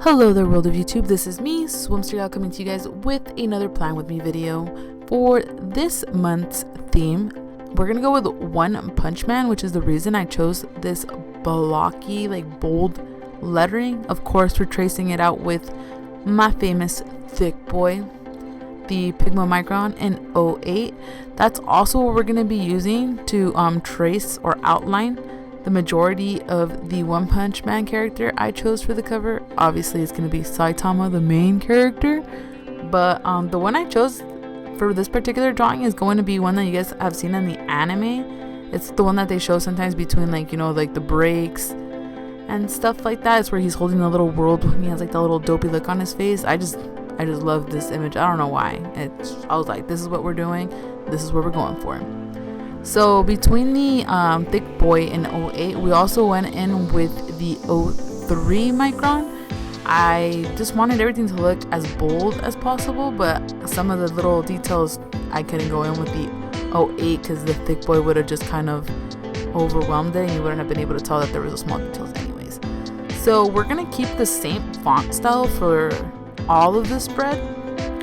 Hello there, world of YouTube. This is me, SwimmsterGal, coming to you guys with another Plan With Me video. For this month's theme, we're gonna go with One Punch Man, which is the reason I chose this blocky, bold lettering. Of course, we're tracing it out with my famous thick boy, the Pigma Micron in 08. That's also what we're gonna be using to trace or outline the majority of the One Punch Man character I chose for the cover. Obviously, it's going to be Saitama, the main character. But the one I chose for this particular drawing is going to be one that you guys have seen in the anime. It's the one that they show sometimes between the breaks and stuff like that. It's where he's holding the little world and he has that little dopey look on his face. I just love this image. I don't know why. I was like, this is what we're doing. This is what we're going for. So between the thick boy in 08, we also went in with the 03 micron. I just wanted everything to look as bold as possible, but some of the little details I couldn't go in with the 08 because the thick boy would have just kind of overwhelmed it and you wouldn't have been able to tell that there was small details anyways. So we're going to keep the same font style for all of the spread.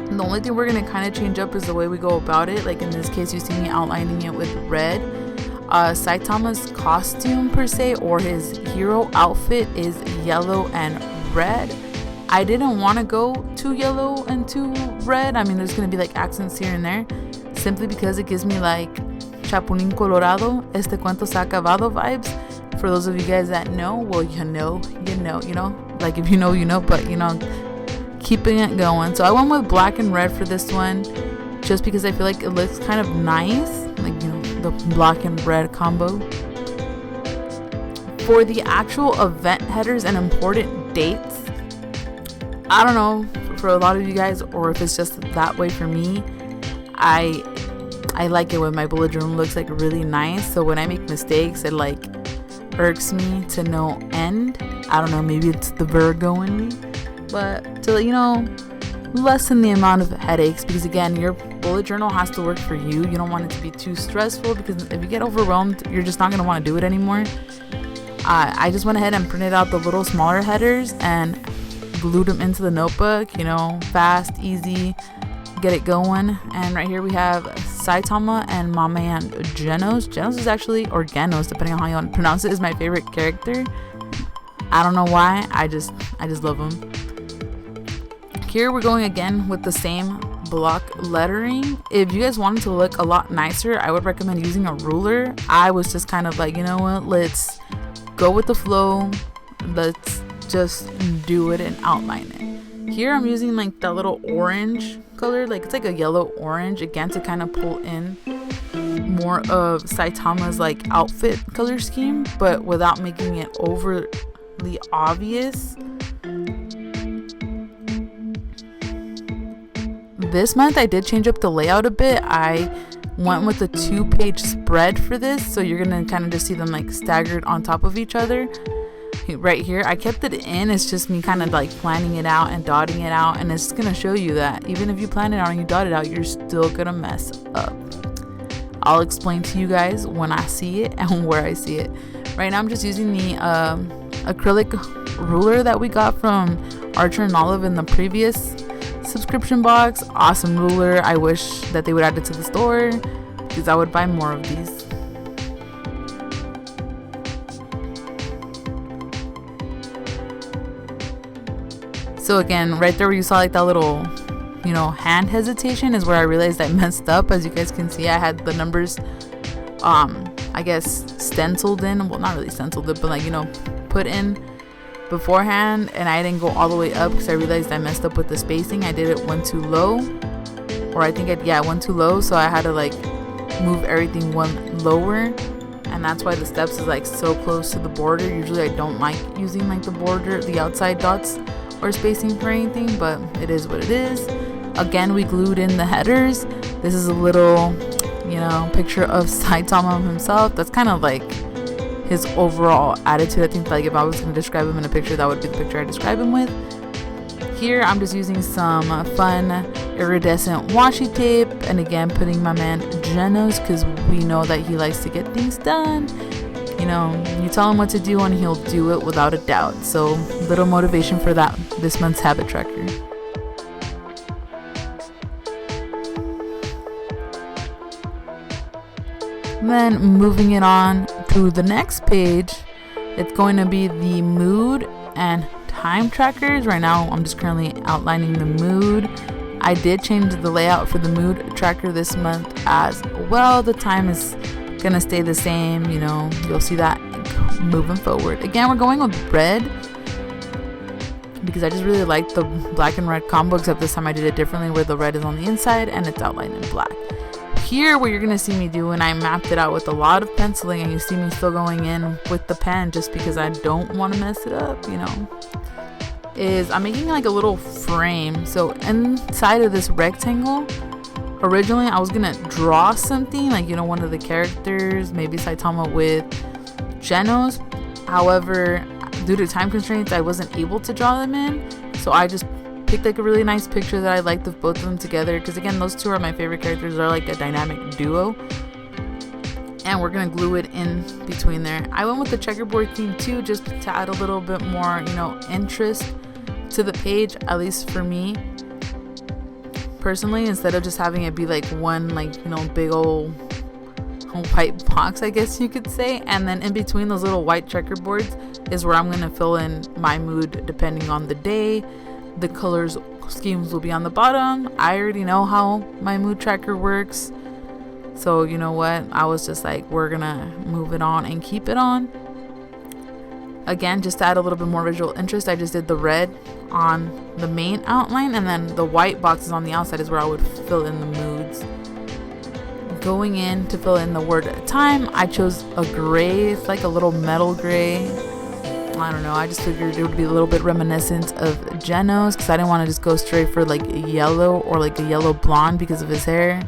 The only thing we're going to kind of change up is the way we go about it. Like in this case, you see me outlining it with red. Saitama's costume per se, or his hero outfit, is yellow and red. I didn't want to go too yellow and too red. I mean, there's going to be accents here and there, simply because it gives me Chapulín Colorado, Este Cuento Se Ha Acabado vibes. For those of you guys that know, well, you know. Like if you know, you know, but keeping it going. So I went with black and red for this one just because I feel like it looks kind of nice, the black and red combo. For the actual event headers and important dates, I don't know for a lot of you guys or if it's just that way for me, I like it when my bullet journal looks really nice. So when I make mistakes, it irks me to no end. I don't know, maybe it's the Virgo in me. But to lessen the amount of headaches, because again, your bullet journal has to work for you. You don't want it to be too stressful, because if you get overwhelmed, you're just not going to want to do it anymore. I just went ahead and printed out the little smaller headers and glued them into the notebook. Fast, easy, get it going. And right here we have Saitama and my man Genos. Genos is actually, or Genos, depending on how you want to pronounce it, is my favorite character. I don't know why. I just love him. Here we're going again with the same block lettering. If you guys wanted to look a lot nicer, I would recommend using a ruler. I was just kind of you know what, let's go with the flow. Let's just do it and outline it. Here I'm using that little orange color, it's a yellow orange, again to kind of pull in more of Saitama's outfit color scheme, but without making it overly obvious. This month I did change up the layout a bit. I went with a 2-page spread for this, so you're gonna kind of just see them staggered on top of each other. Right here I kept it in. It's just me kind of planning it out and dotting it out, and it's gonna show you that even if you plan it out and you dot it out, you're still gonna mess up. I'll explain to you guys when I see it and where I see it. Right now I'm just using the acrylic ruler that we got from Archer and Olive in the previous subscription box. Awesome ruler. I wish that they would add it to the store because I would buy more of these. So again, right there where you saw that little hand hesitation is where I realized I messed up. As you guys can see, I had the numbers I guess stenciled in, well, not really stenciled it, but put in beforehand, and I didn't go all the way up because I realized I messed up with the spacing. I did it one too low, or I think one too low, so I had to move everything one lower, and that's why the steps is so close to the border. Usually I don't like using the border, the outside dots or spacing for anything, but it is what it is. Again, we glued in the headers. This is a little picture of Saitama himself. That's kind of his overall attitude. I think if I was going to describe him in a picture, that would be the picture I describe him with. Here I'm just using some fun iridescent washi tape, and again putting my man Genos because we know that he likes to get things done. you know, you tell him what to do and he'll do it without a doubt. So little motivation for that this month's habit tracker. Then moving it on to the next page, it's going to be the mood and time trackers. Right now I'm just currently outlining the mood. I did change the layout for the mood tracker this month as well. The time is gonna stay the same, you know, you'll see that moving forward. Again, we're going with red because I just really like the black and red combo, except this time I did it differently where the red is on the inside and it's outlined in black. Here, what you're gonna see me do, and I mapped it out with a lot of penciling, and you see me still going in with the pen just because I don't want to mess it up, you know, is I'm making like a little frame. So inside of this rectangle, originally I was gonna draw something like, you know, one of the characters, maybe Saitama with Genos. However, due to time constraints, I wasn't able to draw them in, so I just picked like a really nice picture that I liked of both of them together, because again, those two are my favorite characters. They're like a dynamic duo, and we're gonna glue it in between there. I went with the checkerboard theme too, just to add a little bit more, you know, interest to the page, at least for me personally, instead of just having it be like one, like, you know, big old white box, I guess you could say. And then in between those little white checkerboards is where I'm gonna fill in my mood depending on the day. The colors schemes will be on the bottom. I already know how my mood tracker works, so you know what, I was just like, we're gonna move it on and keep it on. Again, just to add a little bit more visual interest, I just did the red on the main outline, and then the white boxes on the outside is where I would fill in the moods. Going in to fill in the word time, I chose a gray. It's like a little metal gray. I don't know, I just figured it would be a little bit reminiscent of Genos, because I didn't want to just go straight for like a yellow or like a yellow blonde because of his hair.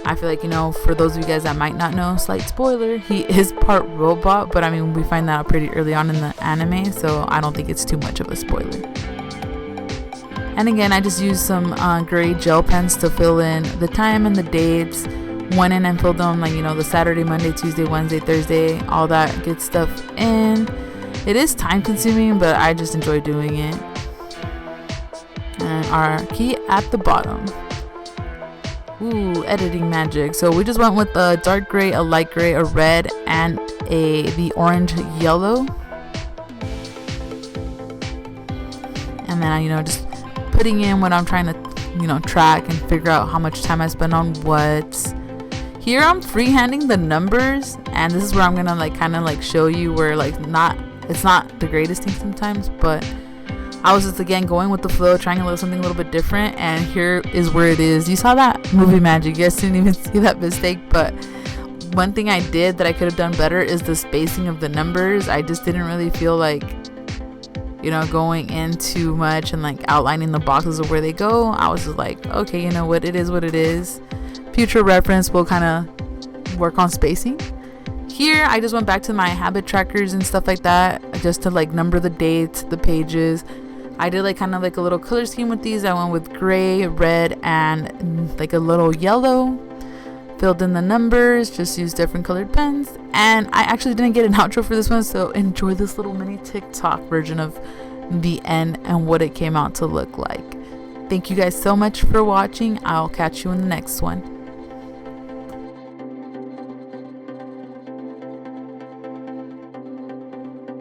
I feel like, you know, for those of you guys that might not know, slight spoiler, he is part robot, but I mean, we find that out pretty early on in the anime, so I don't think it's too much of a spoiler. And again, I just used some gray gel pens to fill in the time and the dates. Went in and filled them, like, you know, the Saturday, Monday, Tuesday, Wednesday, Thursday, all that good stuff in. It is time consuming, but I just enjoy doing it. And our key at the bottom. Ooh, editing magic. So we just went with a dark gray, a light gray, a red, and the orange yellow. And then, you know, just putting in what I'm trying to, you know, track and figure out how much time I spend on what. Here I'm freehanding the numbers, and this is where I'm gonna like kind of like show you where like it's not the greatest thing sometimes, but I was just again going with the flow, trying something a little bit different, and here is where it is. You saw that movie magic. You guys didn't even see that mistake, but one thing I did that I could have done better is the spacing of the numbers. I just didn't really feel like, you know, going in too much and like outlining the boxes of where they go. I was just like, okay, you know what, it is what it is. Future reference, we'll kind of work on spacing. Here I just went back to my habit trackers and stuff like that, just to like number the dates, the pages. I did like kind of like a little color scheme with these. I went with gray, red, and like a little yellow. Filled in the numbers, just used different colored pens. And I actually didn't get an outro for this one, so enjoy this little mini TikTok version of the end and what it came out to look like. Thank you guys so much for watching. I'll catch you in the next one.